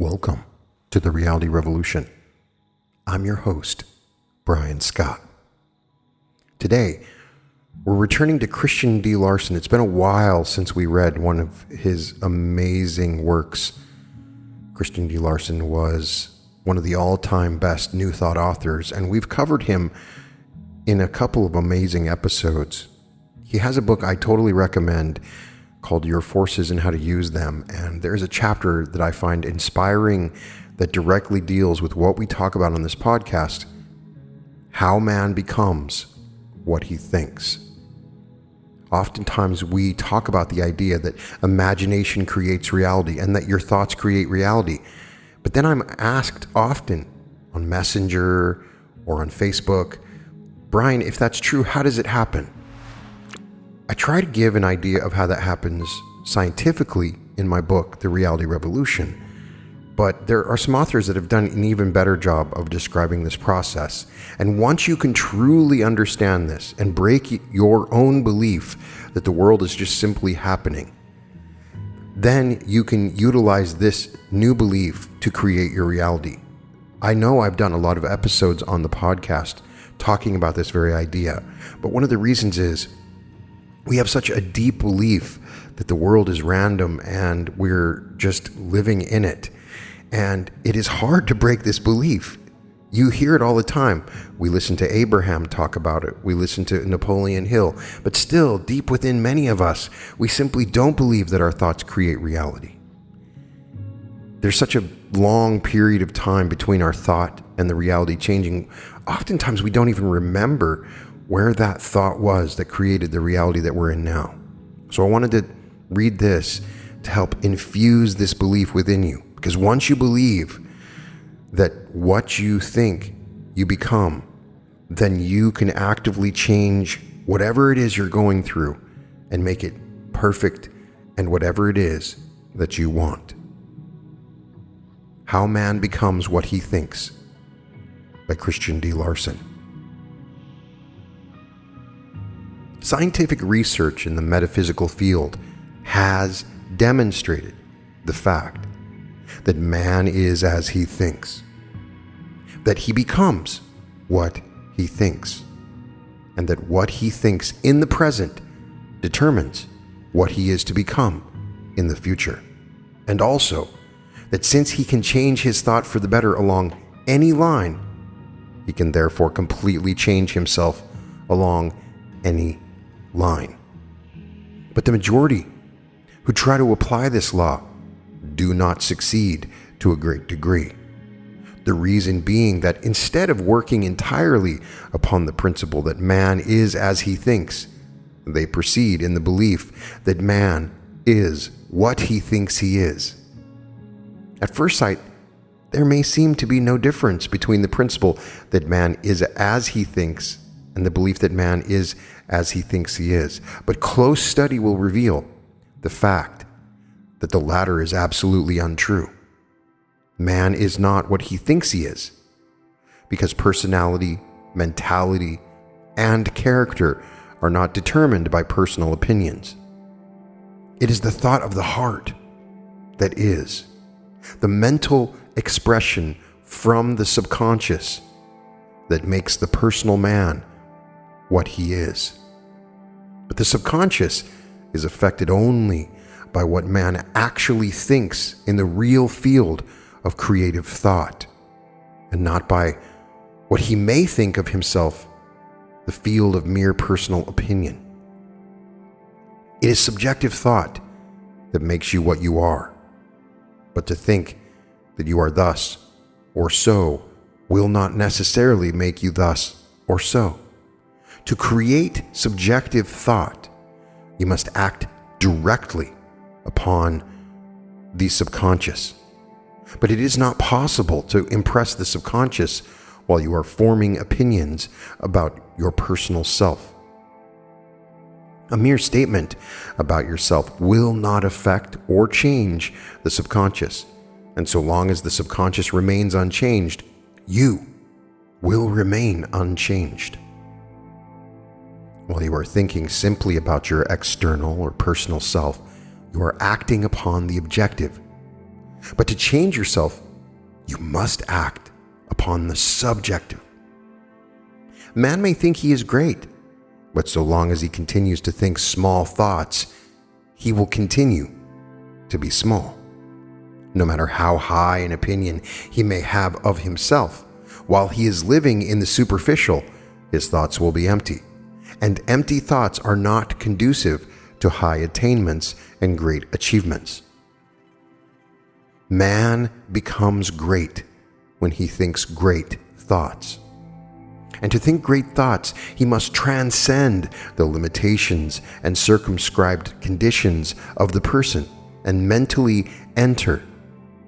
Welcome to the Reality Revolution. I'm your host, Brian Scott. Today, we're returning to Christian D. Larson. It's been a while since we read one of his amazing works. Christian D. Larson was one of the all-time best New Thought authors, and we've covered him in a couple of amazing episodes. He has a book I totally recommend called Your Forces and How to Use Them, and there's a chapter that I find inspiring that directly deals with what we talk about on this podcast: how man becomes what he thinks. Oftentimes we talk about the idea that imagination creates reality and that your thoughts create reality. But then I'm asked often on Messenger or on Facebook, Brian, if that's true, how does it happen? I try to give an idea of how that happens scientifically in my book, The Reality Revolution. But there are some authors that have done an even better job of describing this process. And once you can truly understand this and break your own belief that the world is just simply happening, then you can utilize this new belief to create your reality. I know I've done a lot of episodes on the podcast talking about this very idea, but one of the reasons is we have such a deep belief that the world is random and we're just living in it. And it is hard to break this belief. You hear it all the time. We listen to Abraham talk about it. We listen to Napoleon Hill. But still, deep within many of us, we simply don't believe that our thoughts create reality. There's such a long period of time between our thought and the reality changing. Oftentimes, we don't even remember where that thought was that created the reality that we're in now. So I wanted to read this to help infuse this belief within you. Because once you believe that what you think you become, then you can actively change whatever it is you're going through and make it perfect and whatever it is that you want. How Man Becomes What He Thinks by Christian D. Larson. Scientific research in the metaphysical field has demonstrated the fact that man is as he thinks, that he becomes what he thinks, and that what he thinks in the present determines what he is to become in the future. And also that since he can change his thought for the better along any line, he can therefore completely change himself along any line. But the majority who try to apply this law do not succeed to a great degree. The reason being that instead of working entirely upon the principle that man is as he thinks, they proceed in the belief that man is what he thinks he is. At first sight, there may seem to be no difference between the principle that man is as he thinks and the belief that man is as he thinks he is. But close study will reveal the fact that the latter is absolutely untrue. Man is not what he thinks he is, because personality, mentality, and character are not determined by personal opinions. It is the thought of the heart that is, the mental expression from the subconscious that makes the personal man what he is. But the subconscious is affected only by what man actually thinks in the real field of creative thought, and not by what he may think of himself, the field of mere personal opinion. It is subjective thought that makes you what you are, but to think that you are thus or so will not necessarily make you thus or so. To create subjective thought, you must act directly upon the subconscious. But it is not possible to impress the subconscious while you are forming opinions about your personal self. A mere statement about yourself will not affect or change the subconscious. And so long as the subconscious remains unchanged, you will remain unchanged. While you are thinking simply about your external or personal self, you are acting upon the objective. But to change yourself, you must act upon the subjective. Man may think he is great, but so long as he continues to think small thoughts, he will continue to be small. No matter how high an opinion he may have of himself, while he is living in the superficial, his thoughts will be empty. And empty thoughts are not conducive to high attainments and great achievements. Man becomes great when he thinks great thoughts. And to think great thoughts, he must transcend the limitations and circumscribed conditions of the person and mentally enter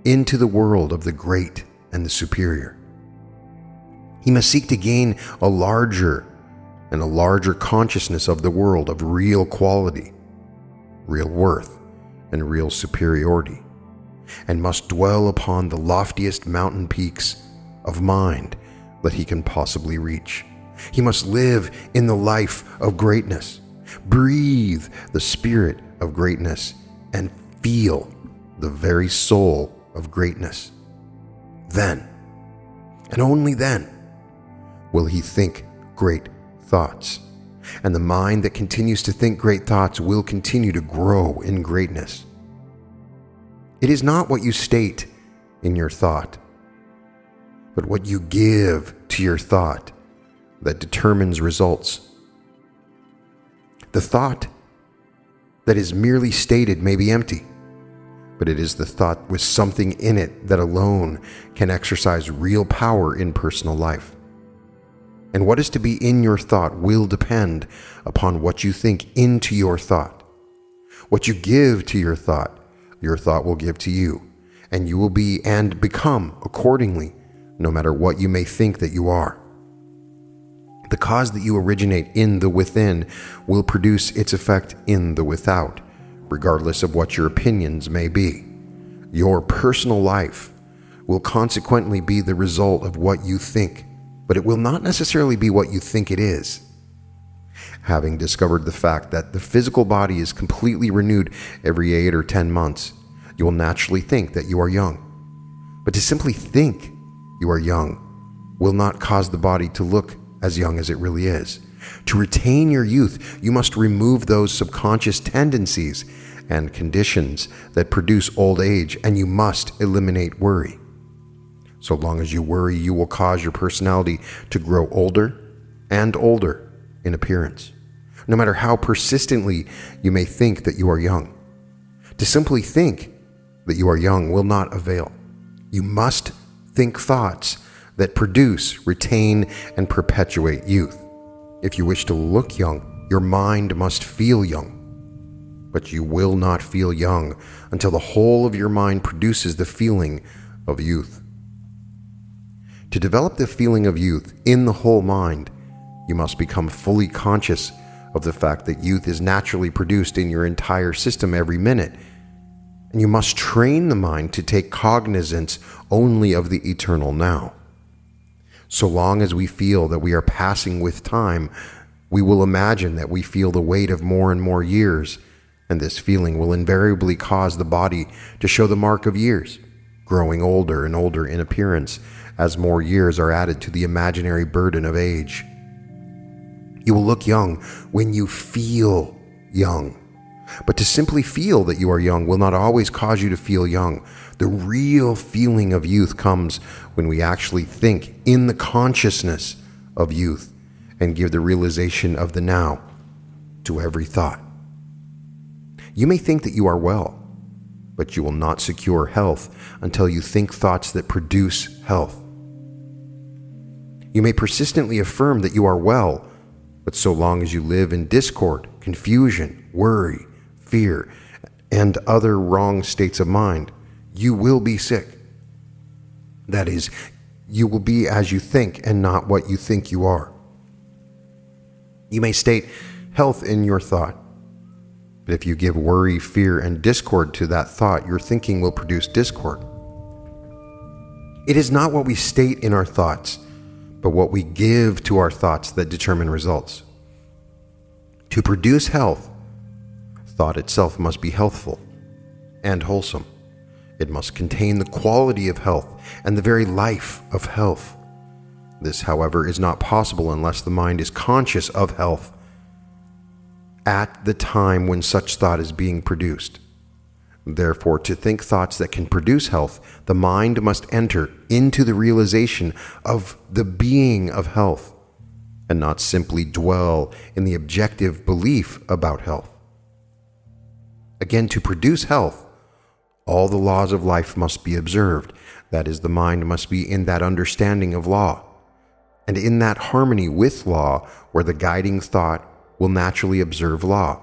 into the world of the great and the superior. He must seek to gain a larger consciousness of the world of real quality, real worth, and real superiority, and must dwell upon the loftiest mountain peaks of mind that he can possibly reach. He must live in the life of greatness, breathe the spirit of greatness, and feel the very soul of greatness. Then, and only then, will he think great thoughts. And the mind that continues to think great thoughts will continue to grow in greatness. It is not what you state in your thought, but what you give to your thought that determines results. The thought that is merely stated may be empty, but it is the thought with something in it that alone can exercise real power in personal life. And what is to be in your thought will depend upon what you think into your thought. What you give to your thought will give to you, and you will be and become accordingly, no matter what you may think that you are. The cause that you originate in the within will produce its effect in the without, regardless of what your opinions may be. Your personal life will consequently be the result of what you think, but it will not necessarily be what you think it is. Having discovered the fact that the physical body is completely renewed every 8 or 10 months, you will naturally think that you are young. But to simply think you are young will not cause the body to look as young as it really is. To retain your youth, you must remove those subconscious tendencies and conditions that produce old age, and you must eliminate worry. So long as you worry, you will cause your personality to grow older and older in appearance, no matter how persistently you may think that you are young. To simply think that you are young will not avail. You must think thoughts that produce, retain, and perpetuate youth. If you wish to look young, your mind must feel young. But you will not feel young until the whole of your mind produces the feeling of youth. To develop the feeling of youth in the whole mind, you must become fully conscious of the fact that youth is naturally produced in your entire system every minute, and you must train the mind to take cognizance only of the eternal now. So long as we feel that we are passing with time, we will imagine that we feel the weight of more and more years, and this feeling will invariably cause the body to show the mark of years, growing older and older in appearance as more years are added to the imaginary burden of age. You will look young when you feel young. But to simply feel that you are young will not always cause you to feel young. The real feeling of youth comes when we actually think in the consciousness of youth and give the realization of the now to every thought. You may think that you are well, but you will not secure health until you think thoughts that produce health. You may persistently affirm that you are well, but so long as you live in discord, confusion, worry, fear, and other wrong states of mind, you will be sick. That is, you will be as you think and not what you think you are. You may state health in your thought, but if you give worry, fear, and discord to that thought, your thinking will produce discord. It is not what we state in our thoughts, but what we give to our thoughts that determine results. To produce health, thought itself must be healthful and wholesome. It must contain the quality of health and the very life of health. This, however, is not possible unless the mind is conscious of health at the time when such thought is being produced. Therefore, to think thoughts that can produce health, the mind must enter into the realization of the being of health, and not simply dwell in the objective belief about health. Again, to produce health, all the laws of life must be observed. That is, the mind must be in that understanding of law, and in that harmony with law, where the guiding thought will naturally observe law.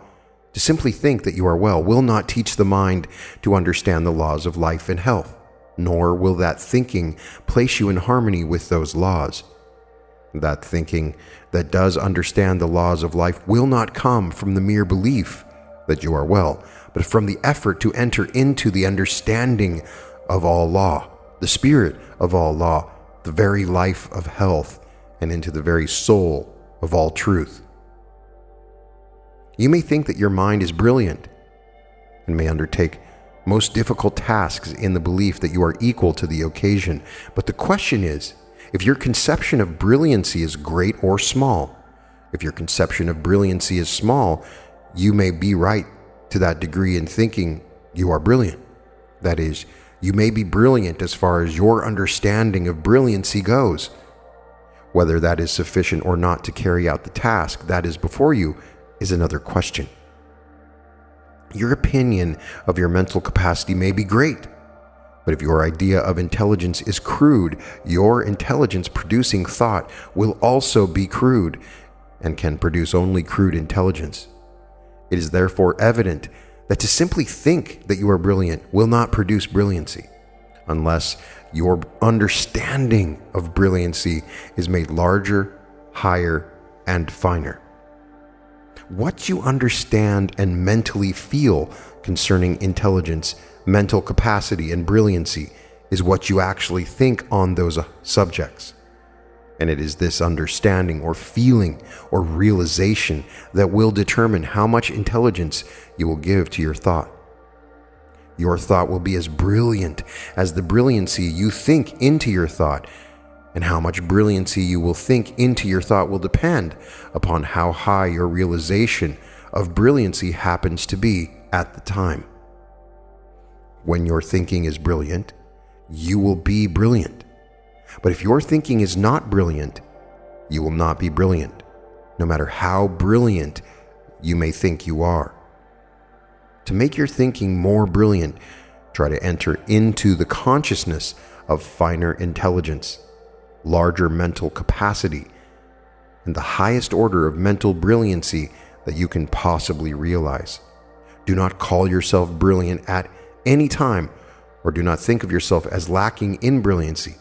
To simply think that you are well will not teach the mind to understand the laws of life and health, nor will that thinking place you in harmony with those laws. That thinking that does understand the laws of life will not come from the mere belief that you are well, but from the effort to enter into the understanding of all law, the spirit of all law, the very life of health, and into the very soul of all truth. You may think that your mind is brilliant and may undertake most difficult tasks in the belief that you are equal to the occasion. But the question is, if your conception of brilliancy is great or small. If your conception of brilliancy is small, you may be right to that degree in thinking you are brilliant. That is, you may be brilliant as far as your understanding of brilliancy goes. Whether that is sufficient or not to carry out the task that is before you is another question. Your opinion of your mental capacity may be great, but if your idea of intelligence is crude, your intelligence-producing thought will also be crude and can produce only crude intelligence. It is therefore evident that to simply think that you are brilliant will not produce brilliancy, unless your understanding of brilliancy is made larger, higher, and finer. What you understand and mentally feel concerning intelligence, mental capacity, and brilliancy is what you actually think on those subjects. And it is this understanding or feeling or realization that will determine how much intelligence you will give to your thought. Your thought will be as brilliant as the brilliancy you think into your thought, and how much brilliancy you will think into your thought will depend upon how high your realization of brilliancy happens to be at the time. When your thinking is brilliant, you will be brilliant. But if your thinking is not brilliant, you will not be brilliant, no matter how brilliant you may think you are. To make your thinking more brilliant, try to enter into the consciousness of finer intelligence, larger mental capacity, and the highest order of mental brilliancy that you can possibly realize. Do not call yourself brilliant at any time, or do not think of yourself as lacking in brilliancy.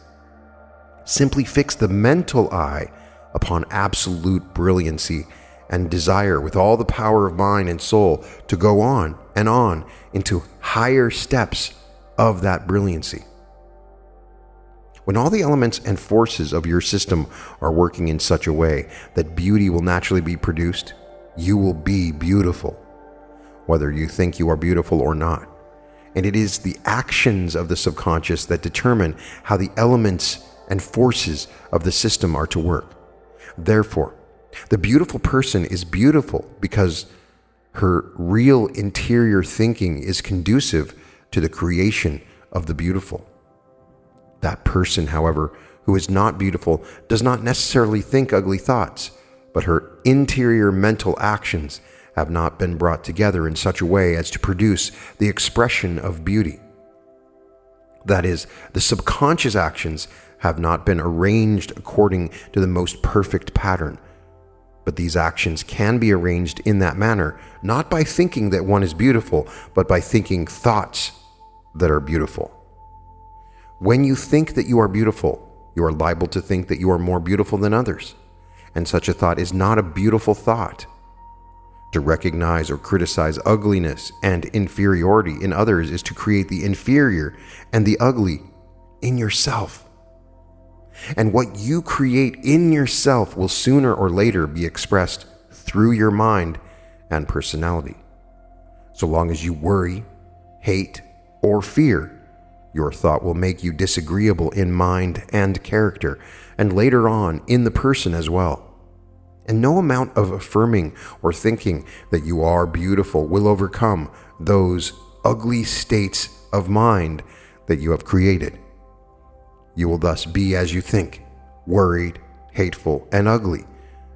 Simply fix the mental eye upon absolute brilliancy and desire with all the power of mind and soul to go on and on into higher steps of that brilliancy. When all the elements and forces of your system are working in such a way that beauty will naturally be produced, you will be beautiful, whether you think you are beautiful or not. And it is the actions of the subconscious that determine how the elements and forces of the system are to work. Therefore, the beautiful person is beautiful because her real interior thinking is conducive to the creation of the beautiful. That person, however, who is not beautiful does not necessarily think ugly thoughts, but her interior mental actions have not been brought together in such a way as to produce the expression of beauty. That is, the subconscious actions have not been arranged according to the most perfect pattern. But these actions can be arranged in that manner, not by thinking that one is beautiful, but by thinking thoughts that are beautiful. When you think that you are beautiful, you are liable to think that you are more beautiful than others, and such a thought is not a beautiful thought. To recognize or criticize ugliness and inferiority in others is to create the inferior and the ugly in yourself. And what you create in yourself will sooner or later be expressed through your mind and personality. So long as you worry, hate, or fear, Your thought will make you disagreeable in mind and character, and later on in the person as well. And no amount of affirming or thinking that you are beautiful will overcome those ugly states of mind that you have created. You will thus be as you think, worried, hateful, and ugly,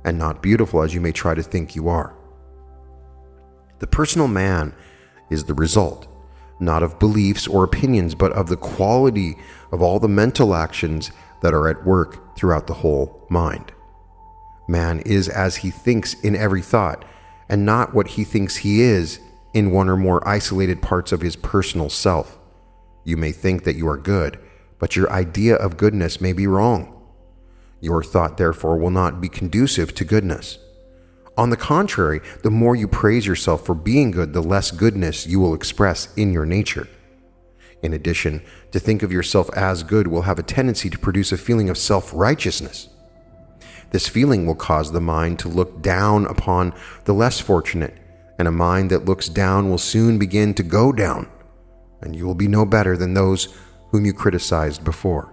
and not beautiful as you may try to think you are. The personal man is the result, not of beliefs or opinions, but of the quality of all the mental actions that are at work throughout the whole mind. Man is as he thinks in every thought, and not what he thinks he is in one or more isolated parts of his personal self. You may think that you are good, but your idea of goodness may be wrong. Your thought, therefore, will not be conducive to goodness. On the contrary, the more you praise yourself for being good, the less goodness you will express in your nature. In addition, to think of yourself as good will have a tendency to produce a feeling of self-righteousness. This feeling will cause the mind to look down upon the less fortunate, and a mind that looks down will soon begin to go down, and you will be no better than those whom you criticized before.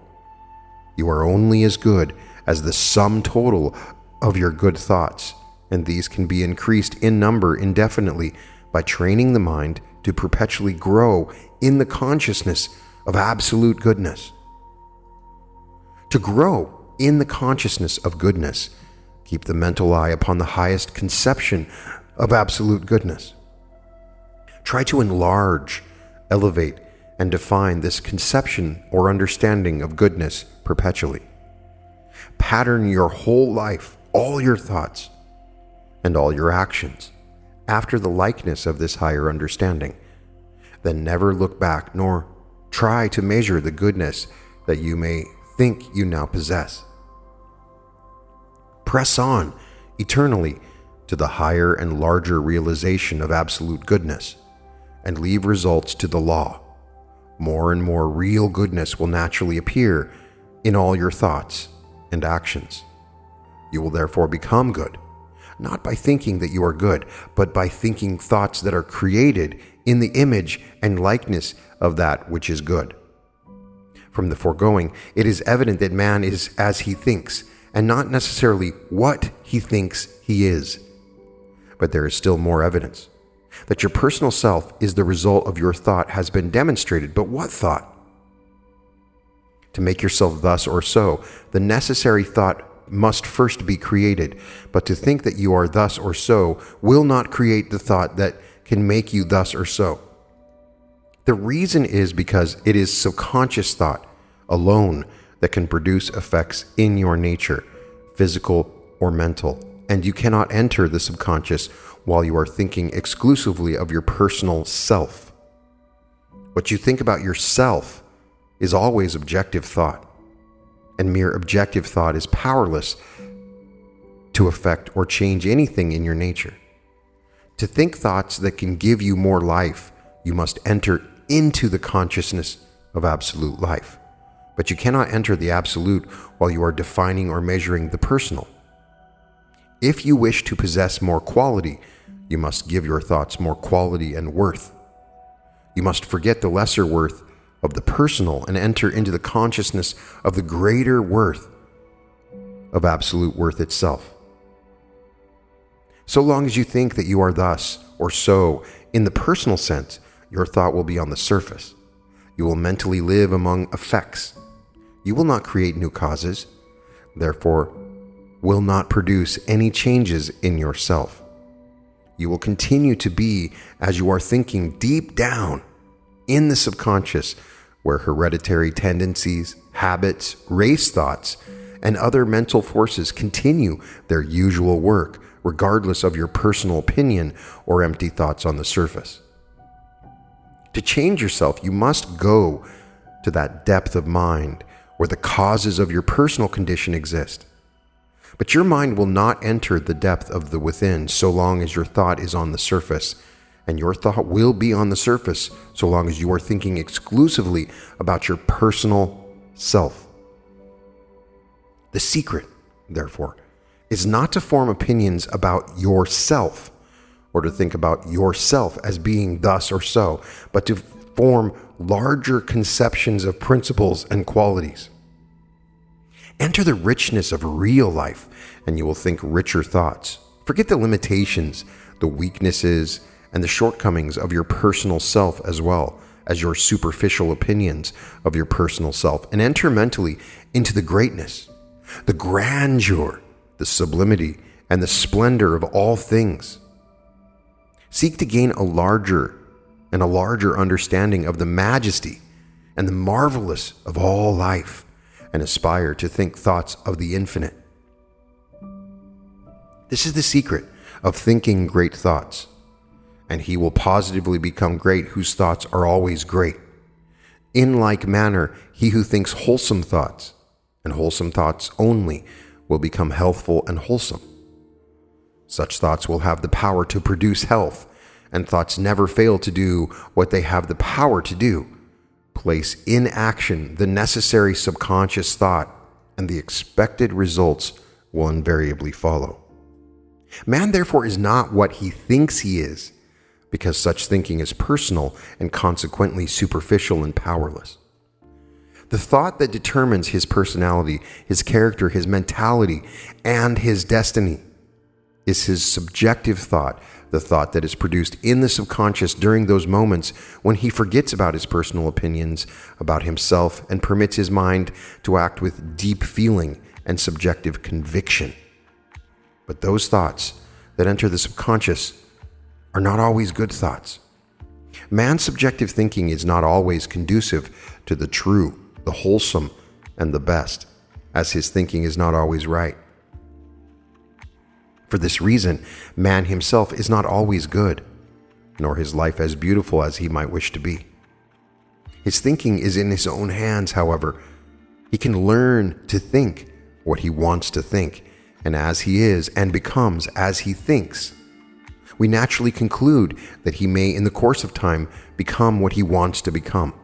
You are only as good as the sum total of your good thoughts, and these can be increased in number indefinitely by training the mind to perpetually grow in the consciousness of absolute goodness. To grow in the consciousness of goodness, keep the mental eye upon the highest conception of absolute goodness. Try to enlarge, elevate, and define this conception or understanding of goodness perpetually. Pattern your whole life, all your thoughts, and all your actions after the likeness of this higher understanding. Then never look back nor try to measure the goodness that you may think you now possess. Press on eternally to the higher and larger realization of absolute goodness, and leave results to the law. More and more real goodness will naturally appear in all your thoughts and actions. You will therefore become good, not by thinking that you are good, but by thinking thoughts that are created in the image and likeness of that which is good. From the foregoing, it is evident that man is as he thinks, and not necessarily what he thinks he is. But there is still more evidence. That your personal self is the result of your thought has been demonstrated. But what thought? To make yourself thus or so, the necessary thought must first be created. But to think that you are thus or so will not create the thought that can make you thus or so. The reason is because it is subconscious thought alone that can produce effects in your nature, physical or mental, and you cannot enter the subconscious while you are thinking exclusively of your personal self. What you think about yourself is always objective thought, and mere objective thought is powerless to affect or change anything in your nature. To think thoughts that can give you more life, you must enter into the consciousness of absolute life. But you cannot enter the absolute while you are defining or measuring the personal. If you wish to possess more quality, you must give your thoughts more quality and worth. You must forget the lesser worth of the personal and enter into the consciousness of the greater worth of absolute worth itself. So long as you think that you are thus or so in the personal sense, your thought will be on the surface. You will mentally live among effects. You will not create new causes, therefore will not produce any changes in yourself. You will continue to be as you are thinking deep down in the subconscious, where hereditary tendencies, habits, race thoughts, and other mental forces continue their usual work, regardless of your personal opinion or empty thoughts on the surface. To change yourself, you must go to that depth of mind where the causes of your personal condition exist. But your mind will not enter the depth of the within so long as your thought is on the surface, and your thought will be on the surface so long as you are thinking exclusively about your personal self. The secret, therefore, is not to form opinions about yourself, or to think about yourself as being thus or so, but to form larger conceptions of principles and qualities. Enter the richness of real life, and you will think richer thoughts. Forget the limitations, the weaknesses, and the shortcomings of your personal self, as well as your superficial opinions of your personal self, and enter mentally into the greatness, the grandeur, the sublimity, and the splendor of all things. Seek to gain a larger understanding of the majesty and the marvelous of all life, and aspire to think thoughts of the infinite. This is the secret of thinking great thoughts, and he will positively become great whose thoughts are always great. In like manner, he who thinks wholesome thoughts, and wholesome thoughts only, will become healthful and wholesome. Such thoughts will have the power to produce health, and thoughts never fail to do what they have the power to do: place in action the necessary subconscious thought, and the expected results will invariably follow. Man, therefore, is not what he thinks he is, because such thinking is personal and consequently superficial and powerless. The thought that determines his personality, his character, his mentality, and his destiny is his subjective thought, the thought that is produced in the subconscious during those moments when he forgets about his personal opinions about himself and permits his mind to act with deep feeling and subjective conviction. But those thoughts that enter the subconscious are not always good thoughts. Man's subjective thinking is not always conducive to the true, the wholesome, and the best, as his thinking is not always right. For this reason, man himself is not always good, nor his life as beautiful as he might wish to be. His thinking is in his own hands, however. He can learn to think what he wants to think, and as he is and becomes as he thinks, we naturally conclude that he may, in the course of time, become what he wants to become.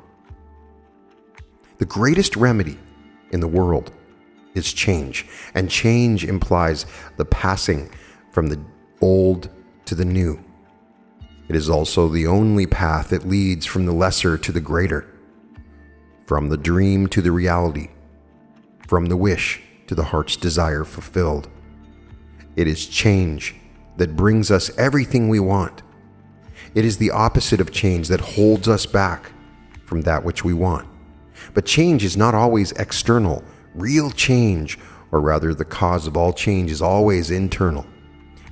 The greatest remedy in the world is change, and change implies the passing from the old to the new. It is also the only path that leads from the lesser to the greater, from the dream to the reality, from the wish to the heart's desire fulfilled. It is change that brings us everything we want. It is the opposite of change that holds us back from that which we want. But change is not always external. Real change, or rather the cause of all change, is always internal.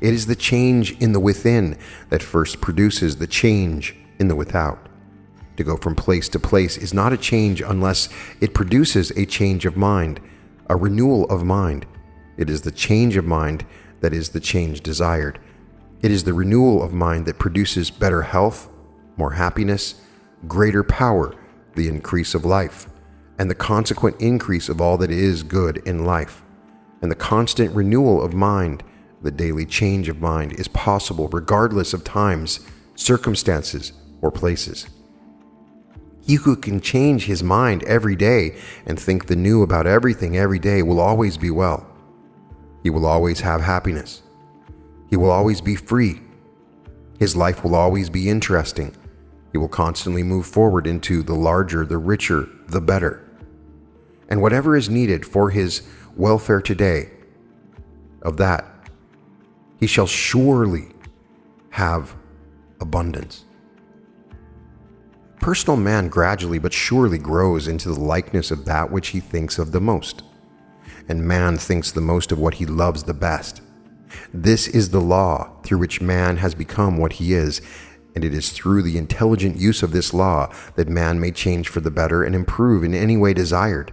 It is the change in the within that first produces the change in the without. To go from place to place is not a change unless it produces a change of mind, a renewal of mind. It is the change of mind that is the change desired. It is the renewal of mind that produces better health, more happiness, greater power, the increase of life, and the consequent increase of all that is good in life. And the constant renewal of mind, the daily change of mind, is possible regardless of times, circumstances, or places. He who can change his mind every day and think the new about everything every day will always be well. He will always have happiness. He will always be free. His life will always be interesting. He will constantly move forward into the larger, the richer, the better. And whatever is needed for his welfare today, of that, he shall surely have abundance. Personal man gradually but surely grows into the likeness of that which he thinks of the most. And man thinks the most of what he loves the best. This is the law through which man has become what he is, and it is through the intelligent use of this law that man may change for the better and improve in any way desired.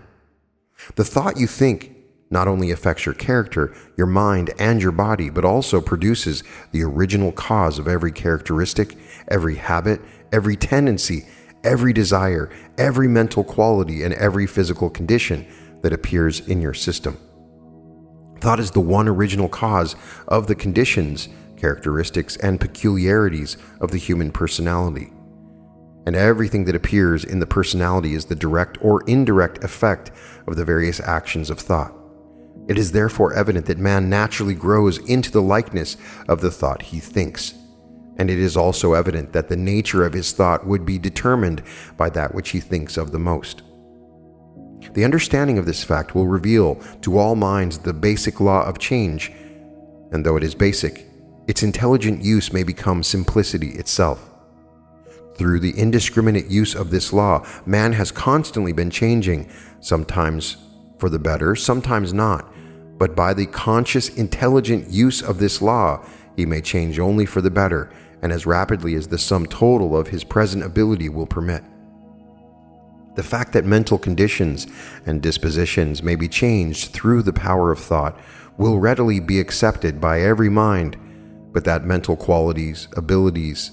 The thought you think not only affects your character, your mind, and your body, but also produces the original cause of every characteristic, every habit, every tendency, every desire, every mental quality, and every physical condition that appears in your system. Thought is the one original cause of the conditions, characteristics, and peculiarities of the human personality. And everything that appears in the personality is the direct or indirect effect of the various actions of thought. It is therefore evident that man naturally grows into the likeness of the thought he thinks, and it is also evident that the nature of his thought would be determined by that which he thinks of the most. The understanding of this fact will reveal to all minds the basic law of change, and though it is basic, its intelligent use may become simplicity itself. Through the indiscriminate use of this law, man has constantly been changing, sometimes for the better, sometimes not, but by the conscious, intelligent use of this law, he may change only for the better, and as rapidly as the sum total of his present ability will permit. The fact that mental conditions and dispositions may be changed through the power of thought will readily be accepted by every mind, but that mental qualities, abilities,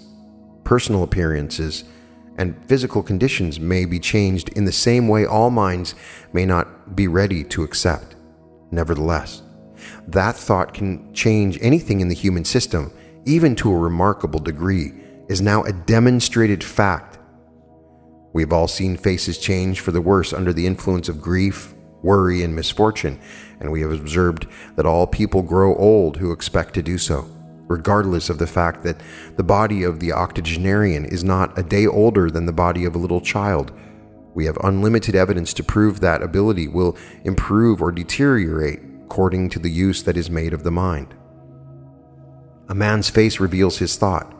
personal appearances, and physical conditions may be changed in the same way all minds may not be ready to accept. Nevertheless, that thought can change anything in the human system, even to a remarkable degree, is now a demonstrated fact. We've all seen faces change for the worse under the influence of grief, worry, and misfortune, and we have observed that all people grow old who expect to do so, regardless of the fact that the body of the octogenarian is not a day older than the body of a little child. We have unlimited evidence to prove that ability will improve or deteriorate according to the use that is made of the mind. A man's face reveals his thought,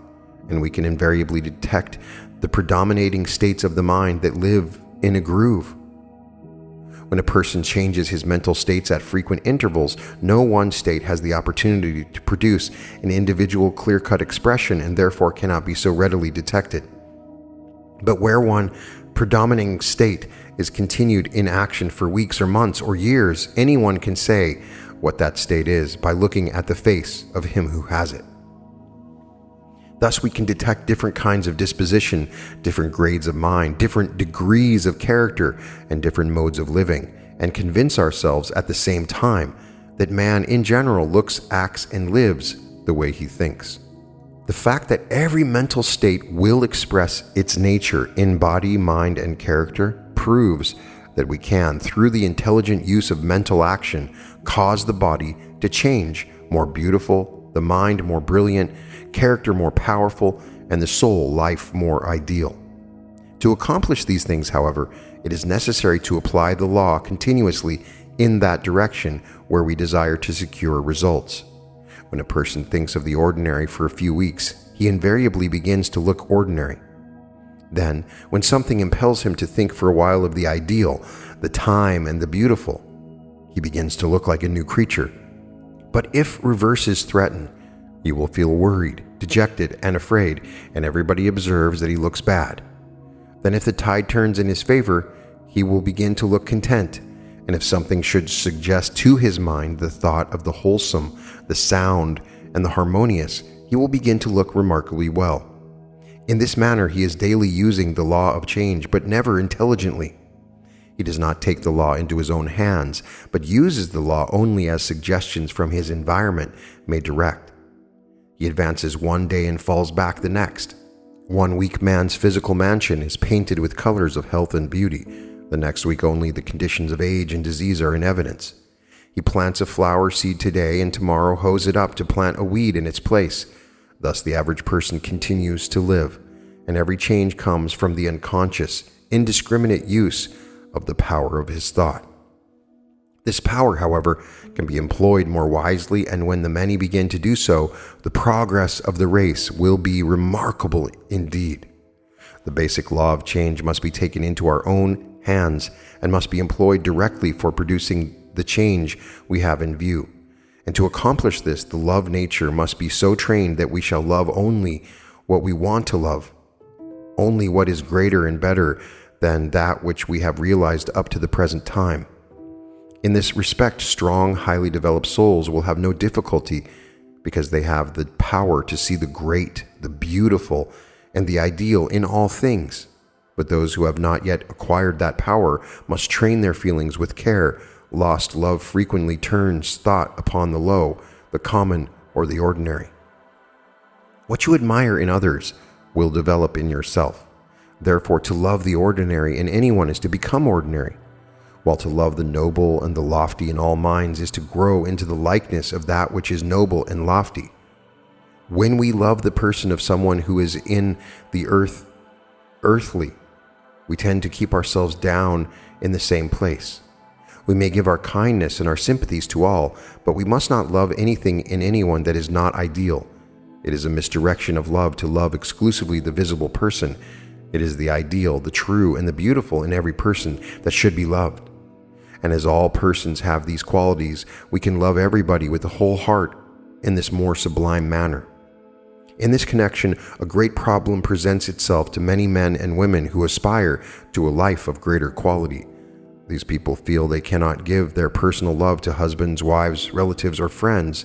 and we can invariably detect the predominating states of the mind that live in a groove. When a person changes his mental states at frequent intervals, no one state has the opportunity to produce an individual clear-cut expression and therefore cannot be so readily detected. But where one predominating state is continued in action for weeks or months or years, anyone can say what that state is by looking at the face of him who has it. Thus we can detect different kinds of disposition, different grades of mind, different degrees of character, and different modes of living, and convince ourselves at the same time that man in general looks, acts, and lives the way he thinks. The fact that every mental state will express its nature in body, mind, and character proves that we can, through the intelligent use of mental action, cause the body to change more beautiful, the mind more brilliant, character more powerful, and the soul life more ideal. To accomplish these things, however, it is necessary to apply the law continuously in that direction where we desire to secure results. When a person thinks of the ordinary for a few weeks, he invariably begins to look ordinary. Then, when something impels him to think for a while of the ideal, the time, and the beautiful, he begins to look like a new creature. But if reverses threaten, he will feel worried, dejected, and afraid, and everybody observes that he looks bad. Then if the tide turns in his favor, he will begin to look content, and if something should suggest to his mind the thought of the wholesome, the sound, and the harmonious, he will begin to look remarkably well. In this manner he is daily using the law of change, but never intelligently. He does not take the law into his own hands, but uses the law only as suggestions from his environment may direct. He advances one day and falls back the next. One week man's physical mansion is painted with colors of health and beauty. The next week only the conditions of age and disease are in evidence. He plants a flower seed today and tomorrow hoes it up to plant a weed in its place. Thus the average person continues to live, and every change comes from the unconscious, indiscriminate use of the power of his thought. This power, however, can be employed more wisely, and when the many begin to do so, the progress of the race will be remarkable indeed. The basic law of change must be taken into our own hands and must be employed directly for producing the change we have in view. And to accomplish this, the love nature must be so trained that we shall love only what we want to love, only what is greater and better than that which we have realized up to the present time. In this respect, strong, highly developed souls will have no difficulty because they have the power to see the great, the beautiful, and the ideal in all things. But those who have not yet acquired that power must train their feelings with care. Lost love frequently turns thought upon the low, the common, or the ordinary. What you admire in others will develop in yourself. Therefore, to love the ordinary in anyone is to become ordinary, while to love the noble and the lofty in all minds is to grow into the likeness of that which is noble and lofty. When we love the person of someone who is in the earthly, we tend to keep ourselves down in the same place. We may give our kindness and our sympathies to all, but we must not love anything in anyone that is not ideal. It is a misdirection of love to love exclusively the visible person. It is the ideal, the true, and the beautiful in every person that should be loved. And as all persons have these qualities, we can love everybody with the whole heart in this more sublime manner. In this connection, a great problem presents itself to many men and women who aspire to a life of greater quality. These people feel they cannot give their personal love to husbands, wives, relatives, or friends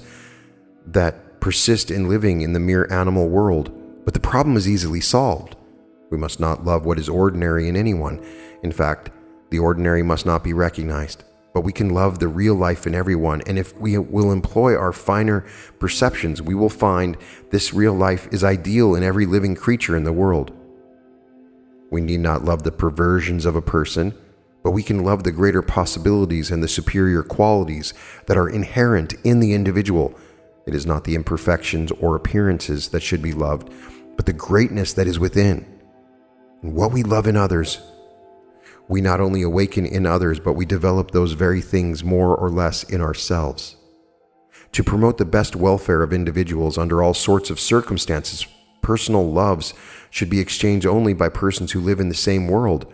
that persist in living in the mere animal world, but the problem is easily solved. We must not love what is ordinary in anyone. In fact, the ordinary must not be recognized, but we can love the real life in everyone, and if we will employ our finer perceptions, we will find this real life is ideal in every living creature in the world. We need not love the perversions of a person, but we can love the greater possibilities and the superior qualities that are inherent in the individual. It is not the imperfections or appearances that should be loved, but the greatness that is within. And what we love in others, we not only awaken in others, but we develop those very things more or less in ourselves. To promote the best welfare of individuals under all sorts of circumstances, personal loves should be exchanged only by persons who live in the same world.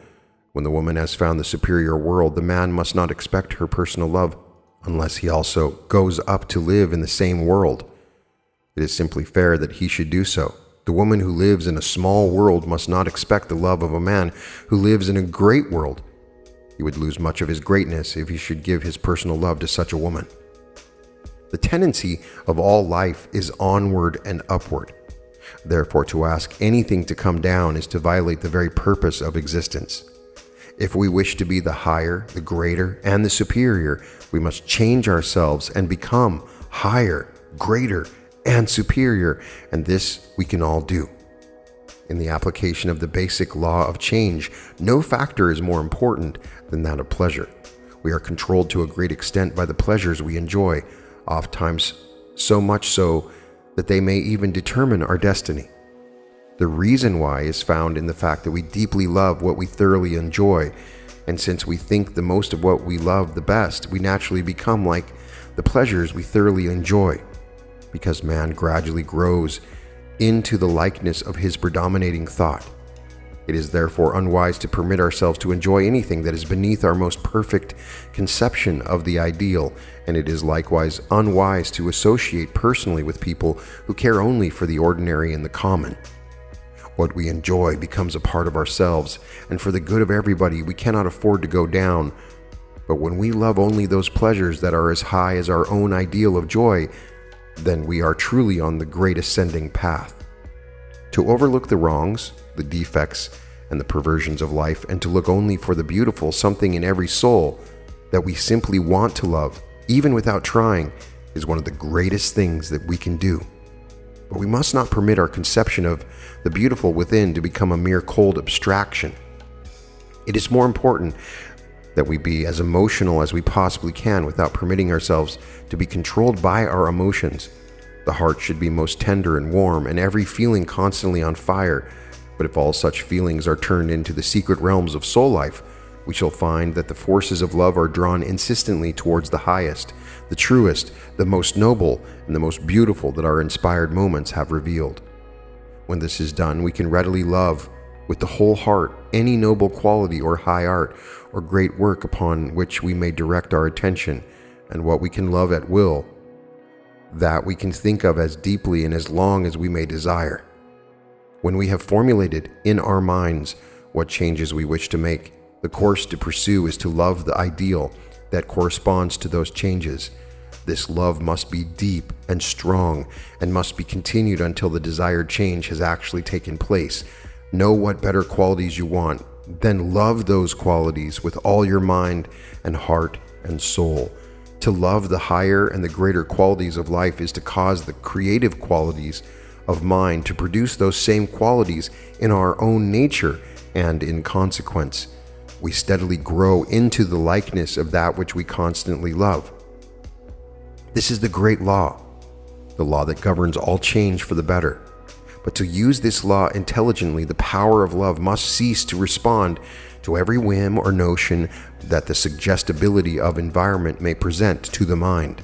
When the woman has found the superior world, the man must not expect her personal love unless he also goes up to live in the same world. It is simply fair that he should do so. The woman who lives in a small world must not expect the love of a man who lives in a great world. He would lose much of his greatness if he should give his personal love to such a woman. The tendency of all life is onward and upward. Therefore, to ask anything to come down is to violate the very purpose of existence. If we wish to be the higher, the greater, and the superior, we must change ourselves and become higher, greater, and superior, and this we can all do. In the application of the basic law of change, no factor is more important than that of pleasure. We are controlled to a great extent by the pleasures we enjoy, oftentimes so much so that they may even determine our destiny. The reason why is found in the fact that we deeply love what we thoroughly enjoy, and since we think the most of what we love the best, we naturally become like the pleasures we thoroughly enjoy. Because man gradually grows into the likeness of his predominating thought. It is therefore unwise to permit ourselves to enjoy anything that is beneath our most perfect conception of the ideal, and it is likewise unwise to associate personally with people who care only for the ordinary and the common. What we enjoy becomes a part of ourselves, and for the good of everybody, we cannot afford to go down. But when we love only those pleasures that are as high as our own ideal of joy, then we are truly on the great ascending path. To overlook the wrongs, the defects, and the perversions of life, and to look only for the beautiful something in every soul that we simply want to love, even without trying, is one of the greatest things that we can do. But we must not permit our conception of the beautiful within to become a mere cold abstraction. It is more important that we be as emotional as we possibly can without permitting ourselves to be controlled by our emotions. The heart should be most tender and warm, and every feeling constantly on fire. But if all such feelings are turned into the secret realms of soul life, we shall find that the forces of love are drawn insistently towards the highest, the truest, the most noble, and the most beautiful that our inspired moments have revealed. When this is done, we can readily love with the whole heart any noble quality or high art or great work upon which we may direct our attention, and what we can love at will, that we can think of as deeply and as long as we may desire. When we have formulated in our minds what changes we wish to make, the course to pursue is to love the ideal that corresponds to those changes. This love must be deep and strong and must be continued until the desired change has actually taken place. Know what better qualities you want, then love those qualities with all your mind and heart and soul. To love the higher and the greater qualities of life is to cause the creative qualities of mind to produce those same qualities in our own nature, and in consequence, we steadily grow into the likeness of that which we constantly love. This is the great law. the law that governs all change for the better. But to use this law intelligently, the power of love must cease to respond to every whim or notion that the suggestibility of environment may present to the mind.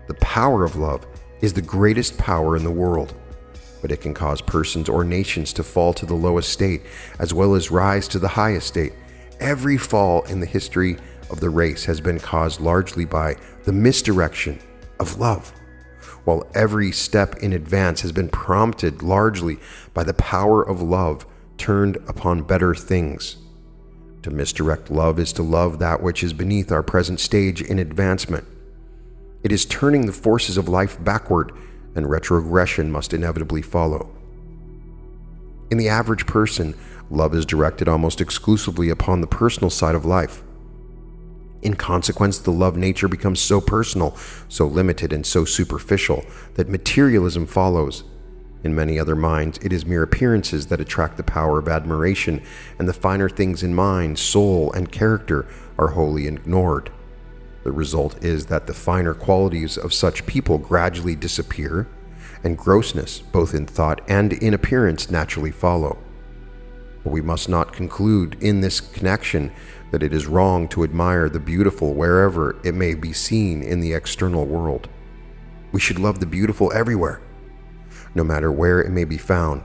The power of love is the greatest power in the world, but it can cause persons or nations to fall to the lowest state as well as rise to the highest state. Every fall in the history of the race has been caused largely by the misdirection of love, while every step in advance has been prompted largely by the power of love turned upon better things. To misdirect love is to love that which is beneath our present stage in advancement. It is turning the forces of life backward, and retrogression must inevitably follow. In the average person, love is directed almost exclusively upon the personal side of life. In consequence, the love nature becomes so personal, so limited, and so superficial that materialism follows. In many other minds, it is mere appearances that attract the power of admiration, and the finer things in mind, soul, and character are wholly ignored. The result is that the finer qualities of such people gradually disappear, and grossness, both in thought and in appearance, naturally follow. But we must not conclude in this connection that it is wrong to admire the beautiful wherever it may be seen in the external world. We should love the beautiful everywhere, no matter where it may be found.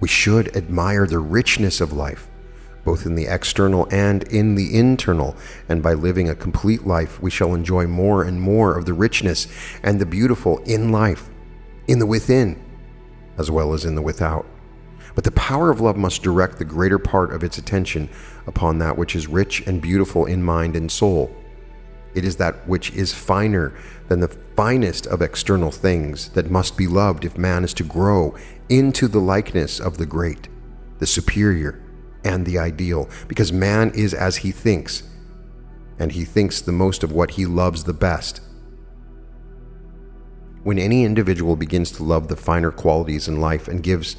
We should admire the richness of life, both in the external and in the internal, and by living a complete life, we shall enjoy more and more of the richness and the beautiful in life, in the within, as well as in the without. But the power of love must direct the greater part of its attention upon that which is rich and beautiful in mind and soul. It is that which is finer than the finest of external things that must be loved if man is to grow into the likeness of the great, the superior, and the ideal, because man is as he thinks, and he thinks the most of what he loves the best. When any individual begins to love the finer qualities in life and gives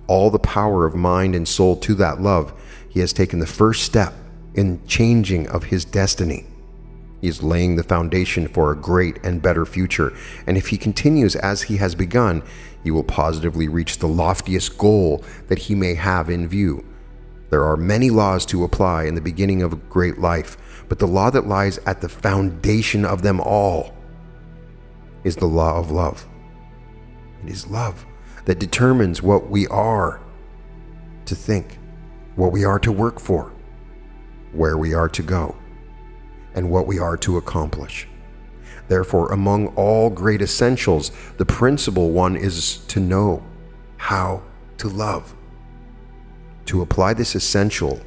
all the power of mind and soul to that love, he has taken the first step in changing of his destiny. He is laying the foundation for a great and better future, and if he continues as he has begun, he will positively reach the loftiest goal that he may have in view. There are many laws to apply in the beginning of a great life, but the law that lies at the foundation of them all is the law of love. It is love that determines what we are to think, what we are to work for, where we are to go, and what we are to accomplish. Therefore, among all great essentials, the principal one is to know how to love. To apply this essential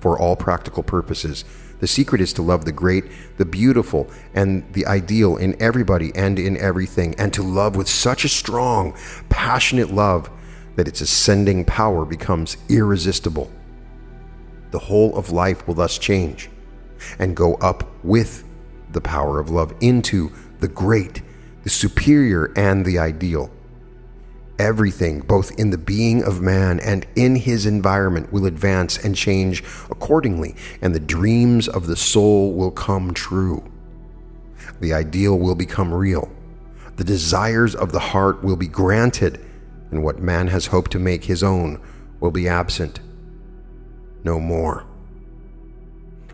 for all practical purposes, the secret is to love the great, the beautiful, and the ideal in everybody and in everything, and to love with such a strong, passionate love that its ascending power becomes irresistible. The whole of life will thus change and go up with the power of love into the great, the superior, and the ideal. Everything, both in the being of man and in his environment, will advance and change accordingly, and the dreams of the soul will come true. The ideal will become real. The desires of the heart will be granted, and what man has hoped to make his own will be absent no more.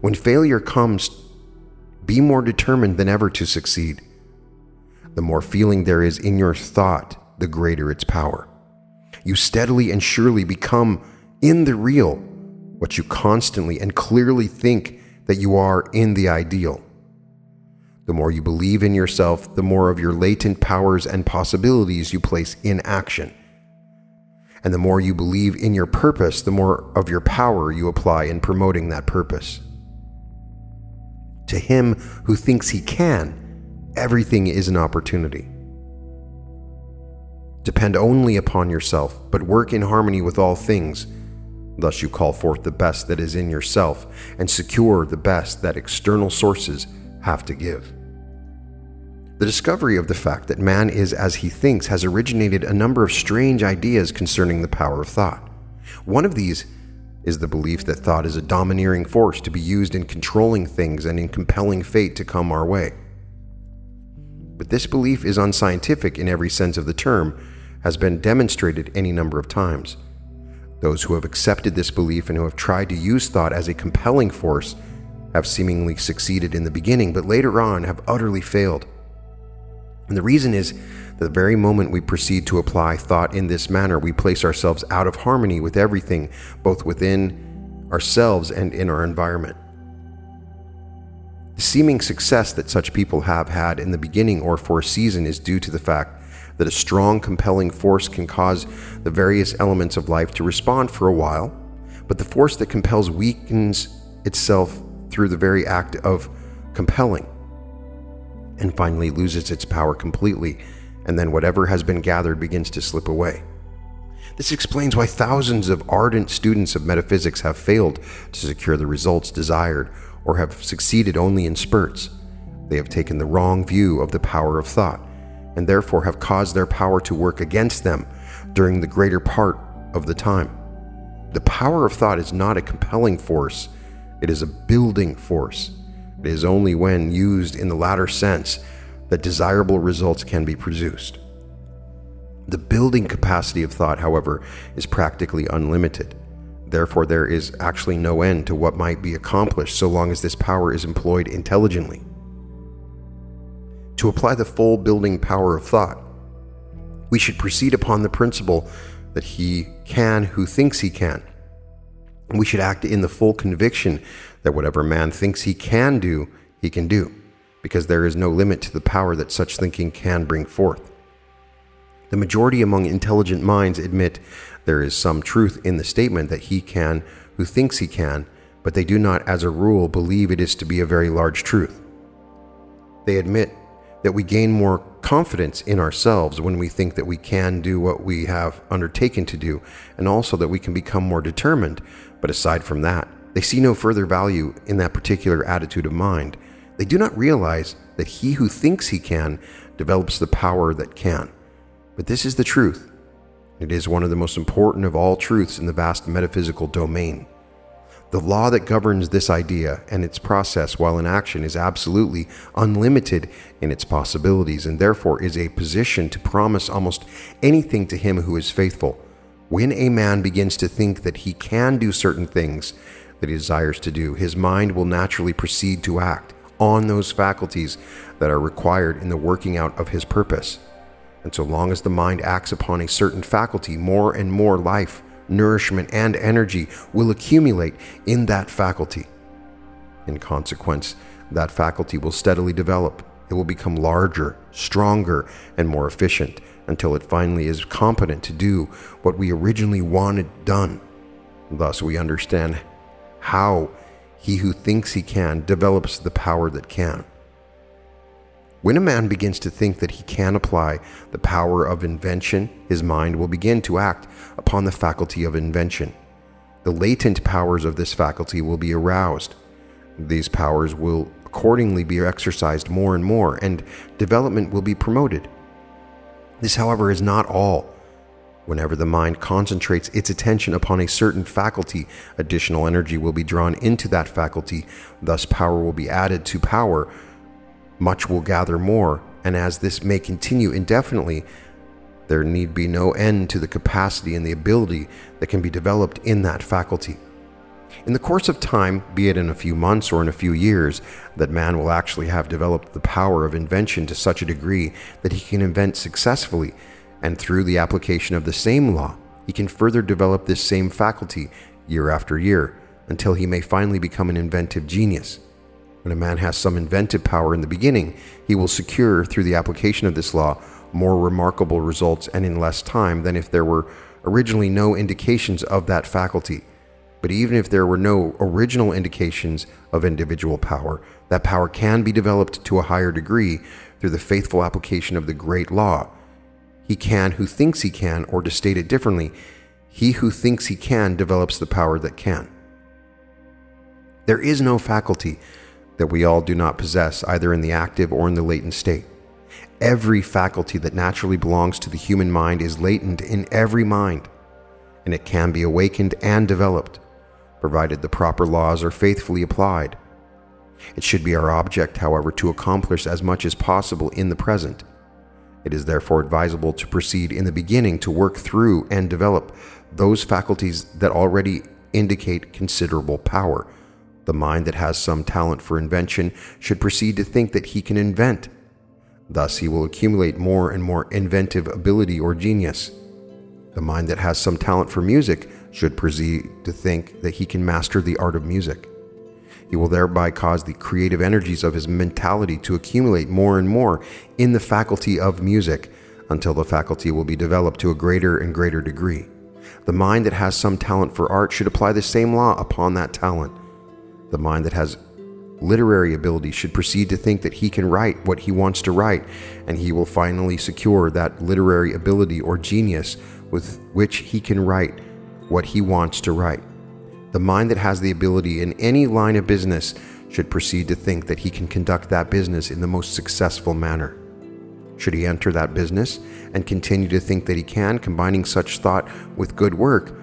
When failure comes, be more determined than ever to succeed. The more feeling there is in your thought, the greater its power. You steadily and surely become in the real what you constantly and clearly think that you are in the ideal. The more you believe in yourself, the more of your latent powers and possibilities you place in action. And the more you believe in your purpose, the more of your power you apply in promoting that purpose. To him who thinks he can, everything is an opportunity. Depend only upon yourself, but work in harmony with all things. Thus you call forth the best that is in yourself and secure the best that external sources have to give. The discovery of the fact that man is as he thinks has originated a number of strange ideas concerning the power of thought. One of these is the belief that thought is a domineering force to be used in controlling things and in compelling fate to come our way. But this belief is unscientific in every sense of the term, has been demonstrated any number of times. Those who have accepted this belief and who have tried to use thought as a compelling force have seemingly succeeded in the beginning, but later on have utterly failed. And the reason is that the very moment we proceed to apply thought in this manner, we place ourselves out of harmony with everything, both within ourselves and in our environment. The seeming success that such people have had in the beginning or for a season is due to the fact that a strong, compelling force can cause the various elements of life to respond for a while, but the force that compels weakens itself through the very act of compelling, and finally loses its power completely, and then whatever has been gathered begins to slip away. This explains why thousands of ardent students of metaphysics have failed to secure the results desired, or have succeeded only in spurts. They have taken the wrong view of the power of thought, and therefore have caused their power to work against them during the greater part of the time. The power of thought is not a compelling force, it is a building force. It is only when used in the latter sense that desirable results can be produced. The building capacity of thought, however, is practically unlimited. Therefore, there is actually no end to what might be accomplished so long as this power is employed intelligently. To apply the full building power of thought, we should proceed upon the principle that he can who thinks he can. We should act in the full conviction that whatever man thinks he can do, because there is no limit to the power that such thinking can bring forth. The majority among intelligent minds admit there is some truth in the statement that he can who thinks he can, but they do not, as a rule, believe it is to be a very large truth. They admit that we gain more confidence in ourselves when we think that we can do what we have undertaken to do, and also that we can become more determined, but aside from that, they see no further value in that particular attitude of mind. They do not realize that he who thinks he can develops the power that can. But this is the truth. It is one of the most important of all truths in the vast metaphysical domain. The law that governs this idea and its process while in action is absolutely unlimited in its possibilities, and therefore is a position to promise almost anything to him who is faithful. When a man begins to think that he can do certain things that he desires to do, his mind will naturally proceed to act on those faculties that are required in the working out of his purpose. And so long as the mind acts upon a certain faculty, more and more life, nourishment, and energy will accumulate in that faculty. In consequence, that faculty will steadily develop. It will become larger, stronger, and more efficient until it finally is competent to do what we originally wanted done. Thus, we understand how he who thinks he can develops the power that can. When a man begins to think that he can apply the power of invention, his mind will begin to act upon the faculty of invention. The latent powers of this faculty will be aroused. These powers will accordingly be exercised more and more, and development will be promoted. This, however, is not all. Whenever the mind concentrates its attention upon a certain faculty, additional energy will be drawn into that faculty. Thus, power will be added to power. Much will gather more, and as this may continue indefinitely, there need be no end to the capacity and the ability that can be developed in that faculty. In the course of time, be it in a few months or in a few years, that man will actually have developed the power of invention to such a degree that he can invent successfully, and through the application of the same law, he can further develop this same faculty year after year, until he may finally become an inventive genius. When a man has some inventive power in the beginning, he will secure, through the application of this law, more remarkable results and in less time than if there were originally no indications of that faculty. But even if there were no original indications of individual power, that power can be developed to a higher degree through the faithful application of the great law. He can who thinks he can, or to state it differently, he who thinks he can develops the power that can. There is no faculty that we all do not possess, either in the active or in the latent state. Every faculty that naturally belongs to the human mind is latent in every mind, and it can be awakened and developed, provided the proper laws are faithfully applied. It should be our object, however, to accomplish as much as possible in the present. It is therefore advisable to proceed in the beginning to work through and develop those faculties that already indicate considerable power. The mind that has some talent for invention should proceed to think that he can invent. Thus, he will accumulate more and more inventive ability or genius. The mind that has some talent for music should proceed to think that he can master the art of music. He will thereby cause the creative energies of his mentality to accumulate more and more in the faculty of music until the faculty will be developed to a greater and greater degree. The mind that has some talent for art should apply the same law upon that talent. The mind that has literary ability should proceed to think that he can write what he wants to write, and he will finally secure that literary ability or genius with which he can write what he wants to write. The mind that has the ability in any line of business should proceed to think that he can conduct that business in the most successful manner. Should he enter that business and continue to think that he can, combining such thought with good work,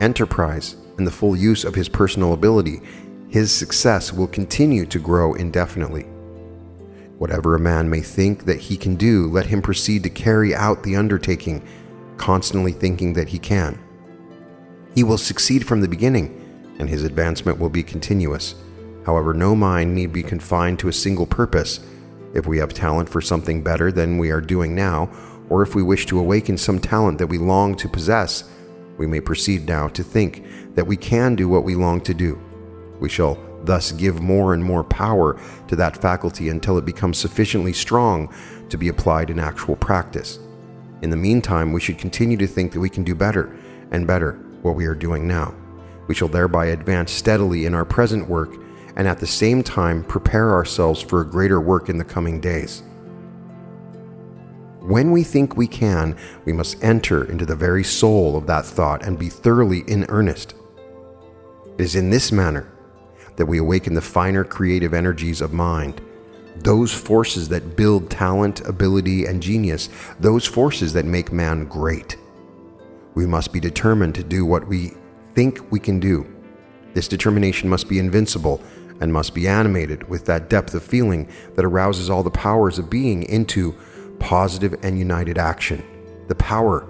enterprise, and the full use of his personal ability, his success will continue to grow indefinitely. Whatever a man may think that he can do, let him proceed to carry out the undertaking, constantly thinking that he can. He will succeed from the beginning, and his advancement will be continuous. However, no mind need be confined to a single purpose. If we have talent for something better than we are doing now, or if we wish to awaken some talent that we long to possess, we may proceed now to think that we can do what we long to do. We shall thus give more and more power to that faculty until it becomes sufficiently strong to be applied in actual practice. In the meantime, we should continue to think that we can do better and better what we are doing now. We shall thereby advance steadily in our present work and at the same time prepare ourselves for a greater work in the coming days. When we think we can, we must enter into the very soul of that thought and be thoroughly in earnest. It is in this manner that we awaken the finer creative energies of mind, those forces that build talent, ability, and genius, those forces that make man great. We must be determined to do what we think we can do. This determination must be invincible and must be animated with that depth of feeling that arouses all the powers of being into positive and united action. The power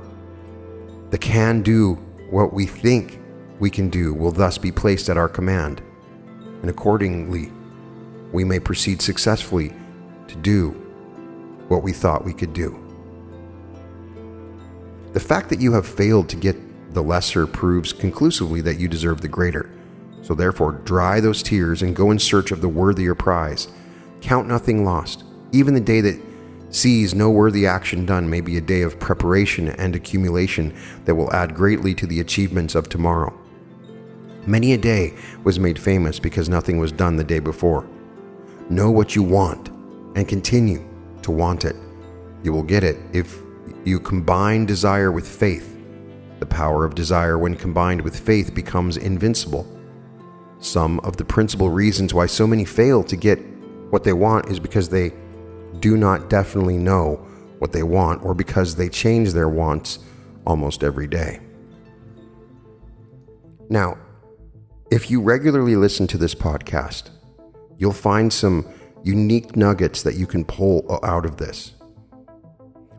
that can do what we think we can do will thus be placed at our command, and accordingly, we may proceed successfully to do what we thought we could do. The fact that you have failed to get the lesser proves conclusively that you deserve the greater. So therefore, dry those tears and go in search of the worthier prize. Count nothing lost. Even the day that sees no worthy action done may be a day of preparation and accumulation that will add greatly to the achievements of tomorrow. Many a day was made famous because nothing was done the day before. Know what you want and continue to want it. You will get it if you combine desire with faith. The power of desire, when combined with faith, becomes invincible. Some of the principal reasons why so many fail to get what they want is because they do not definitely know what they want, or because they change their wants almost every day. Now, if you regularly listen to this podcast, you'll find some unique nuggets that you can pull out of this.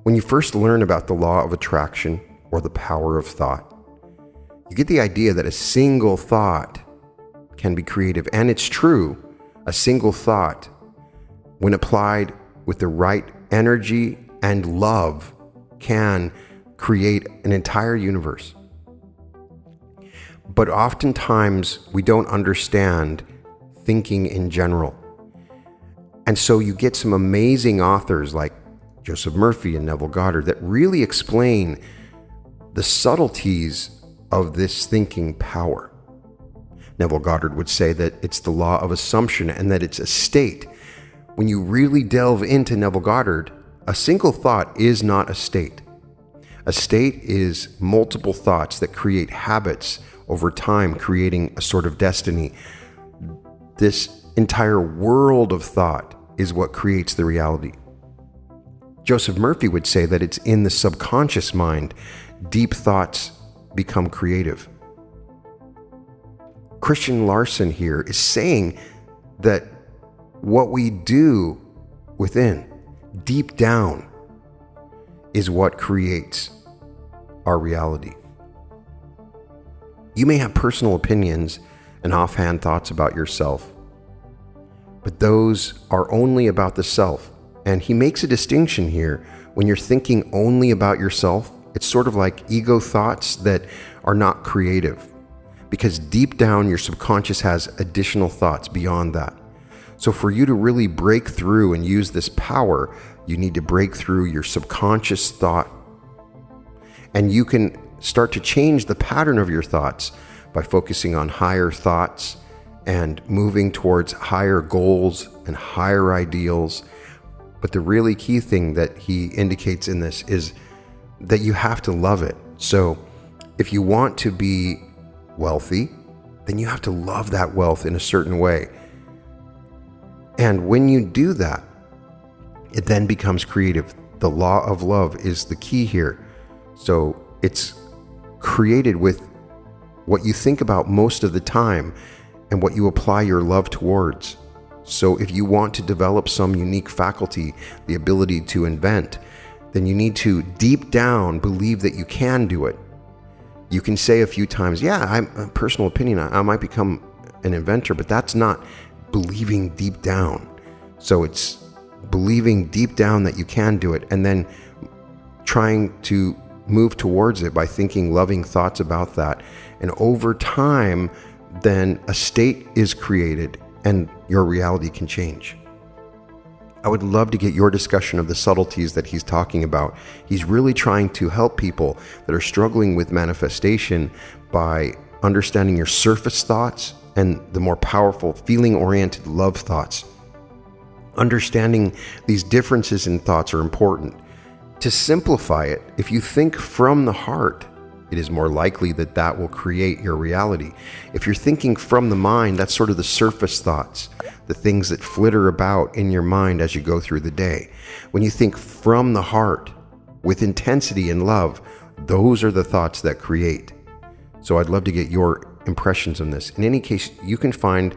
When you first learn about the law of attraction or the power of thought, you get the idea that a single thought can be creative. And it's true, a single thought, when applied with the right energy and love, can create an entire universe. But oftentimes we don't understand thinking in general. And so you get some amazing authors like Joseph Murphy and Neville Goddard that really explain the subtleties of this thinking power. Neville Goddard would say that it's the law of assumption and that it's a state. When you really delve into Neville Goddard, a single thought is not a state. A state is multiple thoughts that create habits over time, creating a sort of destiny. This entire world of thought is what creates the reality. Joseph Murphy would say that it's in the subconscious mind deep thoughts become creative. Christian Larson here is saying that what we do within, deep down, is what creates our reality. You may have personal opinions and offhand thoughts about yourself, but those are only about the self. And he makes a distinction here. When you're thinking only about yourself, it's sort of like ego thoughts that are not creative, because deep down your subconscious has additional thoughts beyond that. So for you to really break through and use this power, you need to break through your subconscious thought. And you can start to change the pattern of your thoughts by focusing on higher thoughts and moving towards higher goals and higher ideals. But the really key thing that he indicates in this is that you have to love it. So if you want to be wealthy, then you have to love that wealth in a certain way. And when you do that, it then becomes creative. The law of love is the key here. So it's created with what you think about most of the time and what you apply your love towards. So if you want to develop some unique faculty, the ability to invent, then you need to deep down believe that you can do it. You can say a few times, yeah, I'm a personal opinion, I might become an inventor, but that's not believing deep down. So it's believing deep down that you can do it, and then trying to move towards it by thinking loving thoughts about that. And over time, then a state is created and your reality can change. I would love to get your discussion of the subtleties that he's talking about. He's really trying to help people that are struggling with manifestation by understanding your surface thoughts and the more powerful feeling-oriented love thoughts. Understanding these differences in thoughts are important. To simplify it, if you think from the heart, it is more likely that that will create your reality. If you're thinking from the mind, that's sort of the surface thoughts, the things that flitter about in your mind as you go through the day. When you think from the heart, with intensity and love, those are the thoughts that create. So I'd love to get your impressions on this. In any case, you can find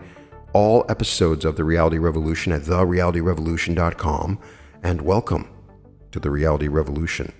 all episodes of The Reality Revolution at therealityrevolution.com, and welcome to The Reality Revolution.